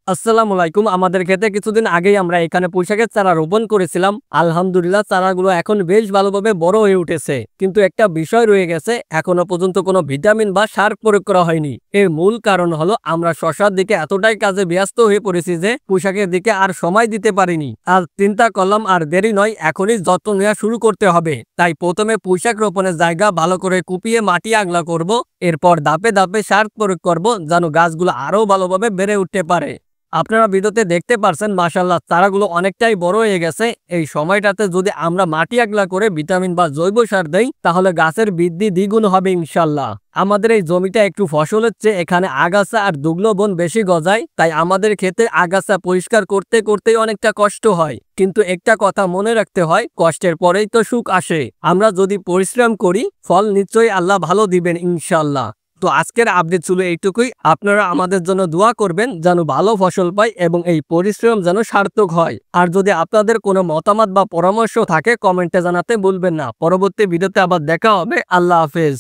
আসসালামু আলাইকুম। আমাদের ক্ষেতে কিছুদিন আগেই আমরা এখানে পুঁইশাকের চারা রোপণ করেছিলাম। আলহামদুলিল্লাহ চারাগুলো এখন বেশ ভালোভাবে বড় হয়ে উঠেছে। কিন্তু একটা বিষয় রয়ে গেছে, এখনো পর্যন্ত কোনো ভিটামিন বা সার প্রয়োগ করা হয়নি। এর মূল কারণ হলো আমরা শসার দিকে এতটাই কাজে ব্যস্ত হয়ে পড়েছি যে পুঁইশাকের দিকে আর সময় দিতে পারিনি। আর চিন্তা করলাম আর দেরি নয়, এখনই যত্ন নেওয়া শুরু করতে হবে। তাই প্রথমে পুঁইশাক রোপণের জায়গা ভালো করে কুপিয়ে মাটি আগলা করব। এরপর ধাপে ধাপে সার প্রয়োগ করব, যেন গাছগুলো আরো ভালোভাবে বেড়ে উঠতে পারে। আপনারা ভিডিওতে দেখতে পারছেন মাশাআল্লাহ চারাগুলো অনেকটাই বড় হয়ে গেছে। এই সময়টাতে যদি আমরা মাটি আগলা করে ভিটামিন বা জৈব সার দেই, তাহলে গাছের বৃদ্ধি দ্বিগুণ হবে ইনশাআল্লাহ। আমাদের এই জমিটা একটু ফসলের চেয়ে এখানে আগাছা আর দুগলো বন বেশি গজায়, তাই আমাদের ক্ষেতে আগাছা পরিষ্কার করতে করতেই অনেকটা কষ্ট হয়। কিন্তু একটা কথা মনে রাখতে হয়, কষ্টের পরেই তো সুখ আসে। আমরা যদি পরিশ্রম করি, ফল নিশ্চয়ই আল্লাহ ভালো দিবেন ইনশাআল্লাহ। তো আজকের আপডেট ছিল এইটুকুই। আপনারা আমাদের জন্য দোয়া করবেন যেন ভালো ফসল পাই এবং এই পরিশ্রম যেন সার্থক হয়। আর যদি আপনাদের কোনো মতামত বা পরামর্শ থাকে, কমেন্টে জানাতে ভুলবেন না। পরবর্তী ভিডিওতে আবার দেখা হবে। আল্লাহ হাফেজ।